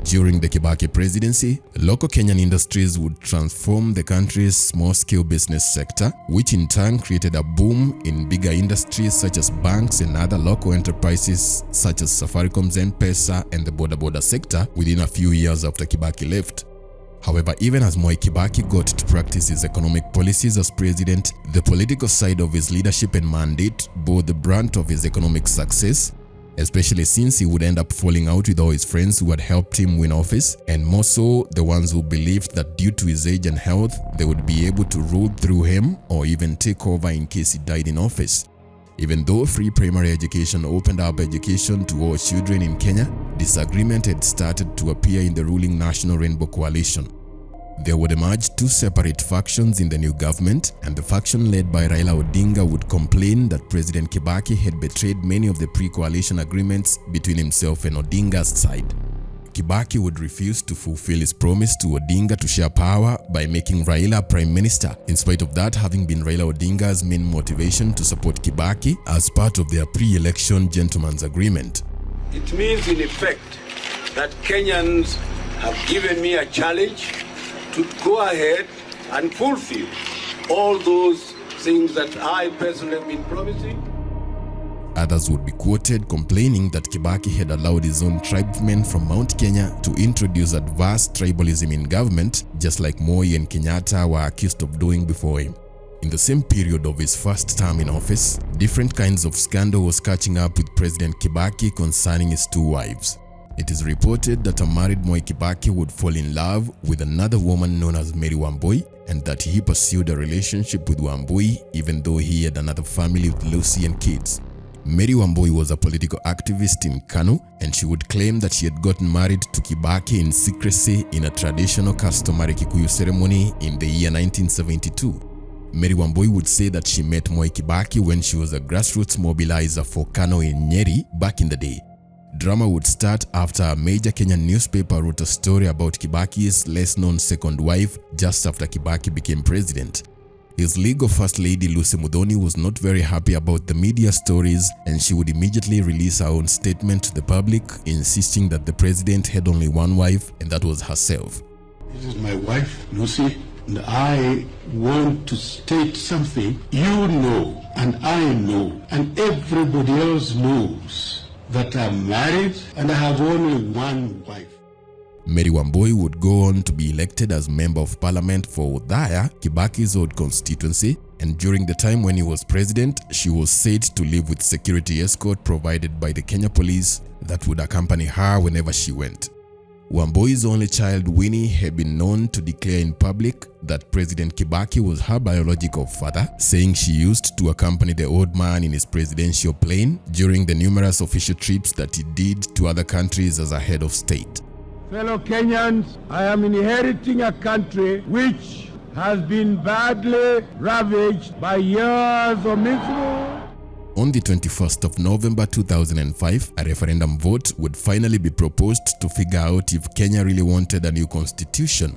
During the Kibaki presidency, local Kenyan industries would transform the country's small-scale business sector, which in turn created a boom in bigger industries such as banks and other local enterprises such as Safaricom's M-Pesa and the Boda sector within a few years after Kibaki left. However, even as Mwai Kibaki got to practice his economic policies as president, the political side of his leadership and mandate bore the brunt of his economic success, especially since he would end up falling out with all his friends who had helped him win office, and more so the ones who believed that due to his age and health, they would be able to rule through him or even take over in case he died in office. Even though free primary education opened up education to all children in Kenya, disagreement had started to appear in the ruling National Rainbow Coalition. There would emerge two separate factions in the new government, and the faction led by Raila Odinga would complain that President Kibaki had betrayed many of the pre-coalition agreements between himself and Odinga's side. Kibaki would refuse to fulfill his promise to Odinga to share power by making Raila Prime Minister, in spite of that having been Raila Odinga's main motivation to support Kibaki as part of their pre-election gentleman's agreement. It means in effect that Kenyans have given me a challenge to go ahead and fulfill all those things that I personally have been promising. Others would be quoted complaining that Kibaki had allowed his own tribesmen from Mount Kenya to introduce adverse tribalism in government, just like Moi and Kenyatta were accused of doing before him. In the same period of his first term in office, different kinds of scandal was catching up with President Kibaki concerning his two wives. It is reported that a married Mwai Kibaki would fall in love with another woman known as Mary Wambui, and that he pursued a relationship with Wambui even though he had another family with Lucy and kids. Mary Wambui was a political activist in KANU, and she would claim that she had gotten married to Kibaki in secrecy in a traditional customary Kikuyu ceremony in the year 1972. Mary Wambui would say that she met Mwai Kibaki when she was a grassroots mobilizer for KANU in Nyeri back in the day. Drama would start after a major Kenyan newspaper wrote a story about Kibaki's less-known second wife just after Kibaki became president. His legal first lady Lucy Muthoni was not very happy about the media stories, and she would immediately release her own statement to the public, insisting that the president had only one wife, and that was herself. This is my wife, Lucy, and I want to state something you know, and I know, and everybody else knows, that I'm married and I have only one wife. Mary Wambui would go on to be elected as Member of Parliament for Udhaya, Kibaki's old constituency, and during the time when he was president, she was said to live with security escort provided by the Kenya Police that would accompany her whenever she went. Wambui's only child, Winnie, had been known to declare in public that President Kibaki was her biological father, saying she used to accompany the old man in his presidential plane during the numerous official trips that he did to other countries as a head of state. Fellow Kenyans, I am inheriting a country which has been badly ravaged by years of misrule. On the 21st of November 2005, a referendum vote would finally be proposed to figure out if Kenya really wanted a new constitution.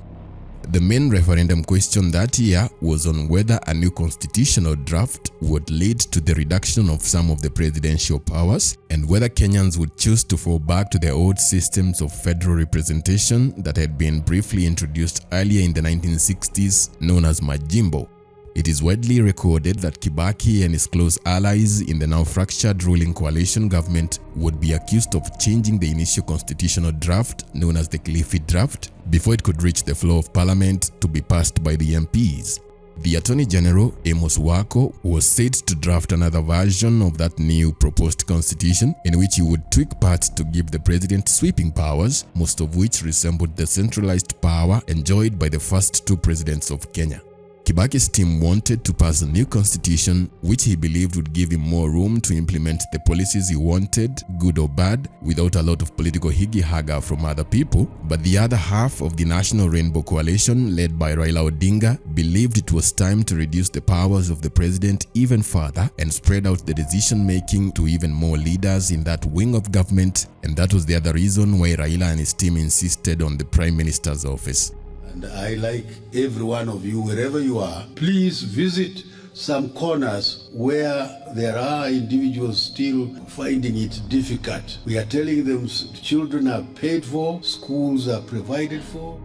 The main referendum question that year was on whether a new constitutional draft would lead to the reduction of some of the presidential powers and whether Kenyans would choose to fall back to their old systems of federal representation that had been briefly introduced earlier in the 1960s, known as Majimbo. It is widely recorded that Kibaki and his close allies in the now fractured ruling coalition government would be accused of changing the initial constitutional draft, known as the Kilifi draft, before it could reach the floor of parliament to be passed by the MPs. The Attorney General, Amos Wako, was said to draft another version of that new proposed constitution in which he would tweak parts to give the president sweeping powers, most of which resembled the centralized power enjoyed by the first two presidents of Kenya. Kibaki's team wanted to pass a new constitution which he believed would give him more room to implement the policies he wanted, good or bad, without a lot of political higi-haga from other people. But the other half of the National Rainbow Coalition, led by Raila Odinga, believed it was time to reduce the powers of the president even further and spread out the decision-making to even more leaders in that wing of government, and that was the other reason why Raila and his team insisted on the Prime Minister's office. And I like every one of you, wherever you are, please visit some corners where there are individuals still finding it difficult. We are telling them children are paid for, schools are provided for.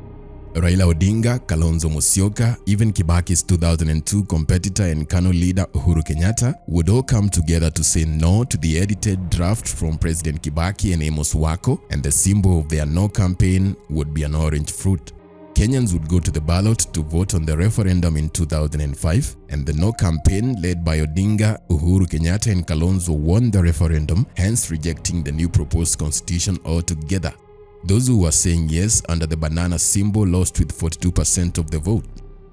Raila Odinga, Kalonzo Musyoka, even Kibaki's 2002 competitor and KANU leader Uhuru Kenyatta would all come together to say no to the edited draft from President Kibaki and Amos Wako, and the symbol of their no campaign would be an orange fruit. Kenyans would go to the ballot to vote on the referendum in 2005, and the No campaign led by Odinga, Uhuru Kenyatta and Kalonzo won the referendum, hence rejecting the new proposed constitution altogether. Those who were saying yes under the banana symbol lost with 42% of the vote.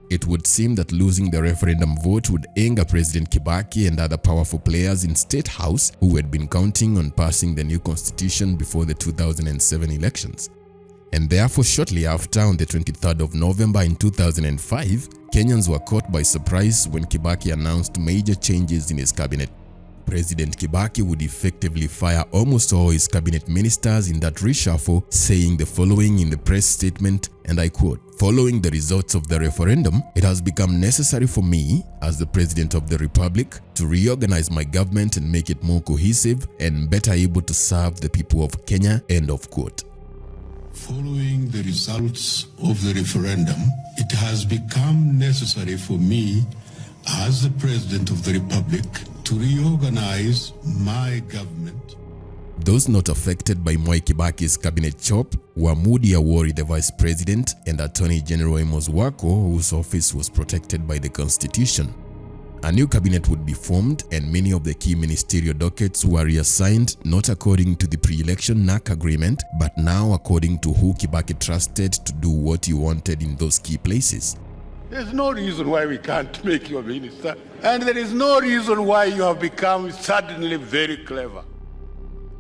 It would seem that losing the referendum vote would anger President Kibaki and other powerful players in State House who had been counting on passing the new constitution before the 2007 elections. And therefore, shortly after, on the 23rd of November in 2005, Kenyans were caught by surprise when Kibaki announced major changes in his cabinet. President Kibaki would effectively fire almost all his cabinet ministers in that reshuffle, saying the following in the press statement, and I quote, "Following the results of the referendum, it has become necessary for me, as the President of the Republic, to reorganize my government and make it more cohesive and better able to serve the people of Kenya," end of quote. Following the results of the referendum, it has become necessary for me, as the President of the Republic, to reorganize my government. Those not affected by Mwai Kibaki's cabinet chop were Moody Awori, the Vice President, and Attorney General Amos Wako, whose office was protected by the Constitution. A new cabinet would be formed, and many of the key ministerial dockets were reassigned not according to the pre-election NAC agreement, but now according to who Kibaki trusted to do what he wanted in those key places. There's no reason why we can't make you a minister, and there is no reason why you have become suddenly very clever.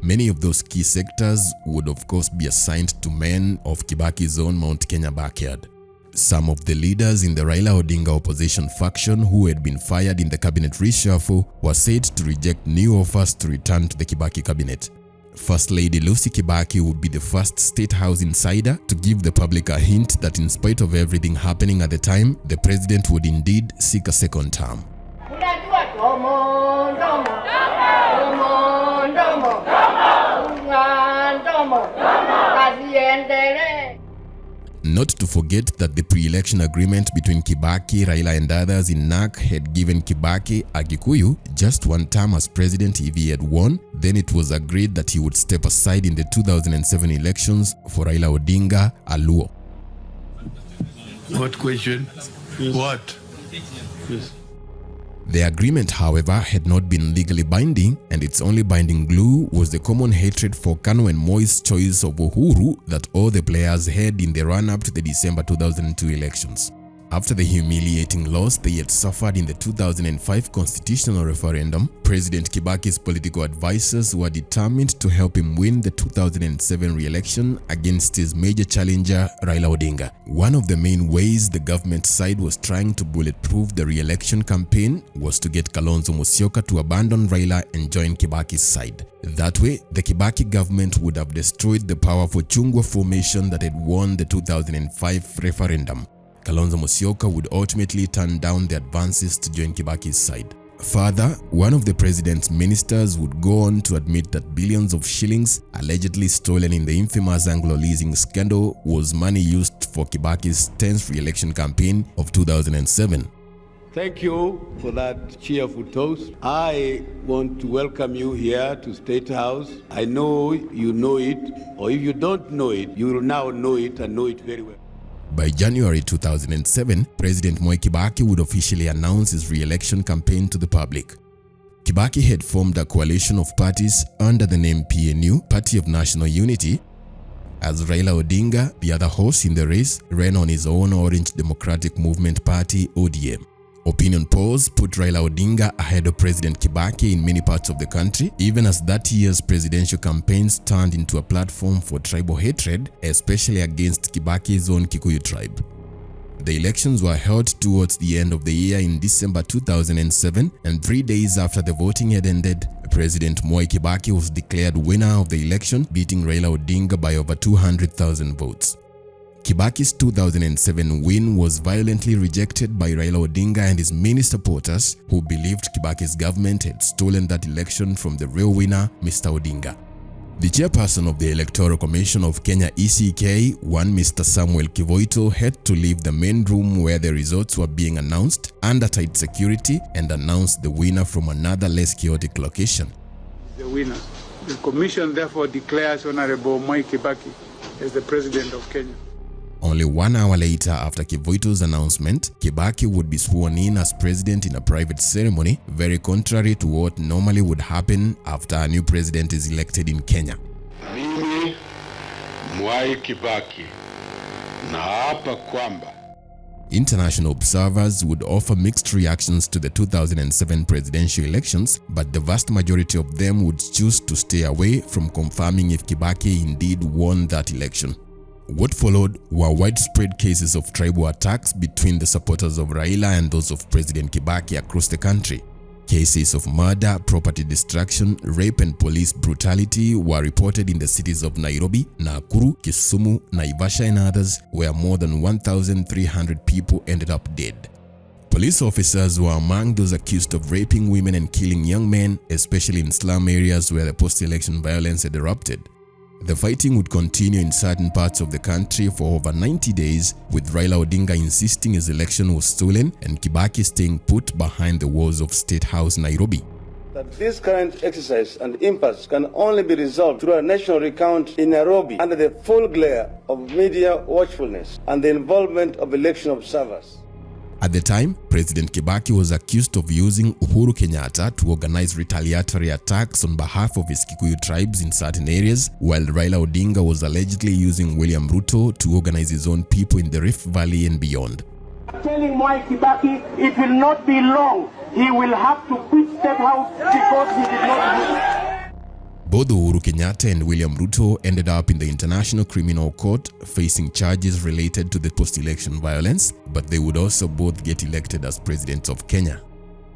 Many of those key sectors would of course be assigned to men of Kibaki's own Mount Kenya backyard. Some of the leaders in the Raila Odinga opposition faction who had been fired in the cabinet reshuffle were said to reject new offers to return to the Kibaki cabinet. First Lady Lucy Kibaki would be the first State House insider to give the public a hint that in spite of everything happening at the time, the president would indeed seek a second term. Not to forget that the pre-election agreement between Kibaki, Raila and others in NAC had given Kibaki, a Gikuyu, just one term as president if he had won. Then it was agreed that he would step aside in the 2007 elections for Raila Odinga, a Luo. What question? Yes. What? Yes. The agreement, however, had not been legally binding, and its only binding glue was the common hatred for KANU and Moi's choice of Uhuru that all the players had in the run-up to the December 2002 elections. After the humiliating loss they had suffered in the 2005 constitutional referendum, President Kibaki's political advisors were determined to help him win the 2007 re-election against his major challenger Raila Odinga. One of the main ways the government side was trying to bulletproof the re-election campaign was to get Kalonzo Musyoka to abandon Raila and join Kibaki's side. That way, the Kibaki government would have destroyed the powerful Chungwa formation that had won the 2005 referendum. Kalonzo Musyoka would ultimately turn down the advances to join Kibaki's side. Further, one of the president's ministers would go on to admit that billions of shillings allegedly stolen in the infamous Anglo leasing scandal was money used for Kibaki's 10th re-election campaign of 2007. Thank you for that cheerful toast. I want to welcome you here to State House. I know you know it, or if you don't know it, you will now know it and know it very well. By January 2007, President Mwai Kibaki would officially announce his re-election campaign to the public. Kibaki had formed a coalition of parties under the name PNU, Party of National Unity, as Raila Odinga, the other horse in the race, ran on his own Orange Democratic Movement Party (ODM). Opinion polls put Raila Odinga ahead of President Kibaki in many parts of the country, even as that year's presidential campaigns turned into a platform for tribal hatred, especially against Kibaki's own Kikuyu tribe. The elections were held towards the end of the year in December 2007, and 3 days after the voting had ended, President Mwai Kibaki was declared winner of the election, beating Raila Odinga by over 200,000 votes. Kibaki's 2007 win was violently rejected by Raila Odinga and his many supporters who believed Kibaki's government had stolen that election from the real winner, Mr. Odinga. The chairperson of the Electoral Commission of Kenya (ECK), one Mr. Samuel Kivoito, had to leave the main room where the results were being announced under tight security and announced the winner from another less chaotic location. The winner. The commission therefore declares Honorable Mwai Kibaki as the President of Kenya. Only 1 hour later, after Kivoito's announcement, Kibaki would be sworn in as president in a private ceremony, very contrary to what normally would happen after a new president is elected in Kenya. Mimi Mwai Kibaki naapa kwamba. International observers would offer mixed reactions to the 2007 presidential elections, but the vast majority of them would choose to stay away from confirming if Kibaki indeed won that election. What followed were widespread cases of tribal attacks between the supporters of Raila and those of President Kibaki across the country. Cases of murder, property destruction, rape and police brutality were reported in the cities of Nairobi, Nakuru, Kisumu, Naivasha and others, where more than 1,300 people ended up dead. Police officers were among those accused of raping women and killing young men, especially in slum areas where the post-election violence had erupted. The fighting would continue in certain parts of the country for over 90 days, with Raila Odinga insisting his election was stolen and Kibaki staying put behind the walls of State House, Nairobi. That this current exercise and impasse can only be resolved through a national recount in Nairobi under the full glare of media watchfulness and the involvement of election observers. At the time, President Kibaki was accused of using Uhuru Kenyatta to organize retaliatory attacks on behalf of his Kikuyu tribes in certain areas, while Raila Odinga was allegedly using William Ruto to organize his own people in the Rift Valley and beyond. Telling Mwai Kibaki it will not be long. He will have to quit State House because he did not win. Both Uhuru Kenyatta and William Ruto ended up in the International Criminal Court facing charges related to the post-election violence, but they would also both get elected as presidents of Kenya.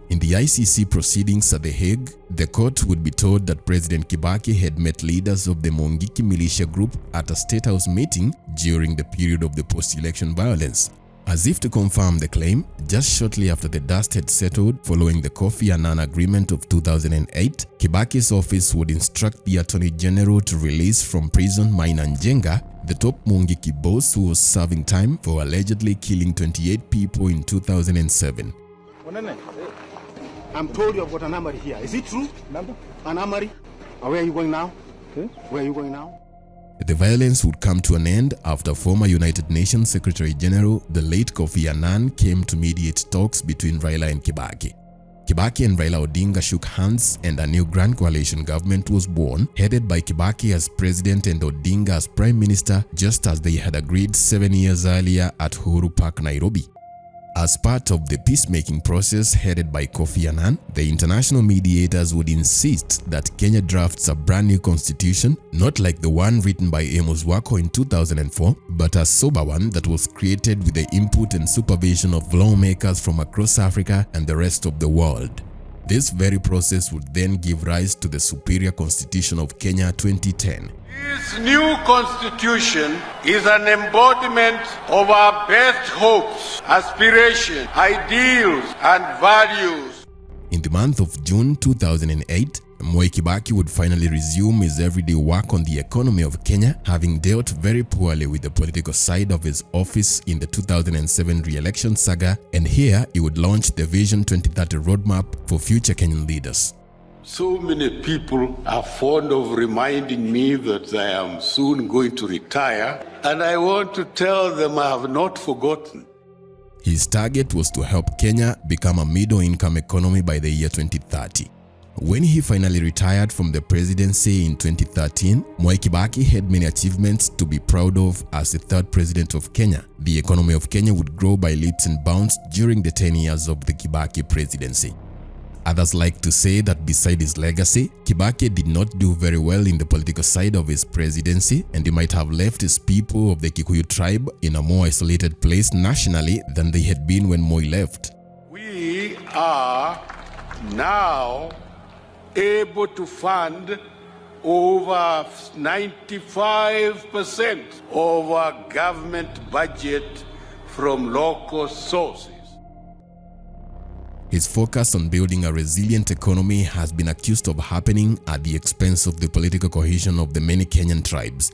In the ICC proceedings at The Hague, the court would be told that President Kibaki had met leaders of the Mwangi militia group at a State House meeting during the period of the post-election violence. As if to confirm the claim, just shortly after the dust had settled following the Kofi Annan Agreement of 2008, Kibaki's office would instruct the Attorney General to release from prison Maina Njenga, the top Mwangi boss who was serving time for allegedly killing 28 people in 2007. I'm told you I've got an armory here. Is it true? Number? An armory? Where are you going now? Okay. Where are you going now? The violence would come to an end after former United Nations Secretary General, the late Kofi Annan, came to mediate talks between Raila and Kibaki. Kibaki and Raila Odinga shook hands and a new Grand Coalition government was born, headed by Kibaki as president and Odinga as prime minister, just as they had agreed 7 years earlier at Uhuru Park, Nairobi. As part of the peacemaking process headed by Kofi Annan, the international mediators would insist that Kenya drafts a brand new constitution, not like the one written by Amos Wako in 2004, but a sober one that was created with the input and supervision of lawmakers from across Africa and the rest of the world. This very process would then give rise to the Superior Constitution of Kenya 2010. This new constitution is an embodiment of our best hopes, aspirations, ideals, and values. In the month of June 2008, Mwai Kibaki would finally resume his everyday work on the economy of Kenya, having dealt very poorly with the political side of his office in the 2007 re-election saga, and here he would launch the Vision 2030 roadmap for future Kenyan leaders. So many people are fond of reminding me that I am soon going to retire, and I want to tell them I have not forgotten. His target was to help Kenya become a middle-income economy by the year 2030. When he finally retired from the presidency in 2013, Mwai Kibaki had many achievements to be proud of as the third president of Kenya. The economy of Kenya would grow by leaps and bounds during the 10 years of the Kibaki presidency. Others like to say that beside his legacy, Kibaki did not do very well in the political side of his presidency, and he might have left his people of the Kikuyu tribe in a more isolated place nationally than they had been when Moi left. We are now able to fund over 95% of our government budget from local sources. His focus on building a resilient economy has been accused of happening at the expense of the political cohesion of the many Kenyan tribes.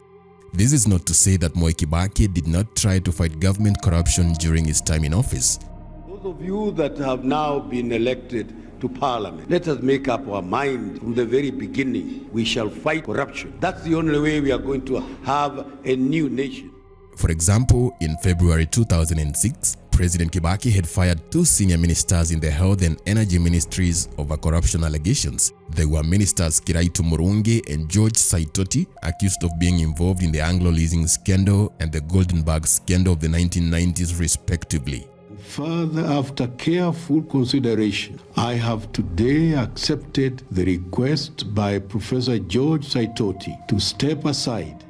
This is not to say that Mwai Kibaki did not try to fight government corruption during his time in office. Those of you that have now been elected to parliament, let us make up our mind from the very beginning. We shall fight corruption. That's the only way we are going to have a new nation. For example, in February 2006, President Kibaki had fired 2 senior ministers in the health and energy ministries over corruption allegations. They were ministers Kiraitu Murungi and George Saitoti, accused of being involved in the Anglo leasing scandal and the Goldenberg scandal of the 1990s respectively. Further, after careful consideration, I have today accepted the request by Professor George Saitoti to step aside.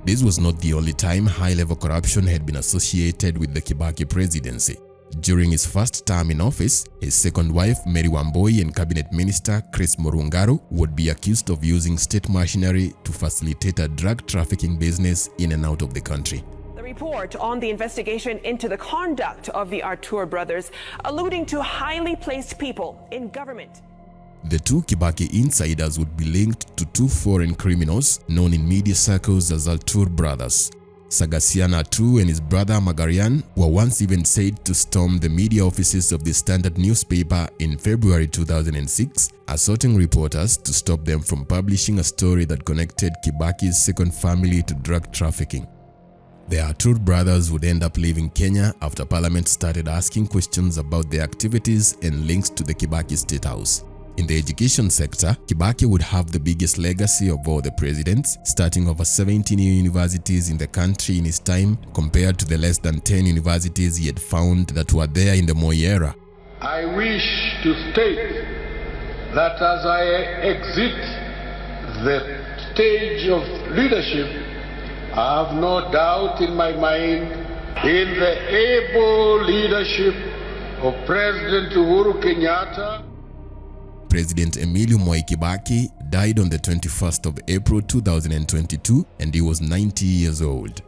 This was not the only time high-level corruption had been associated with the Kibaki presidency. During his first term in office, his second wife, Mary Wamboi, and cabinet minister Chris Murungaru would be accused of using state machinery to facilitate a drug trafficking business in and out of the country. The report on the investigation into the conduct of the Artur brothers, alluding to highly placed people in government. The 2 Kibaki insiders would be linked to 2 foreign criminals known in media circles as Artur brothers. Sagasian Artur and his brother Magarian were once even said to storm the media offices of the Standard newspaper in February 2006, assaulting reporters to stop them from publishing a story that connected Kibaki's second family to drug trafficking. The Artur brothers would end up leaving Kenya after Parliament started asking questions about their activities and links to the Kibaki State House. In the education sector, Kibaki would have the biggest legacy of all the presidents, starting over 17 new universities in the country in his time, compared to the less than 10 universities he had found that were there in the Moi era. I wish to state that as I exit the stage of leadership, I have no doubt in my mind in the able leadership of President Uhuru Kenyatta. President Emilio Mwai Kibaki died on the 21st of April 2022 and he was 90 years old.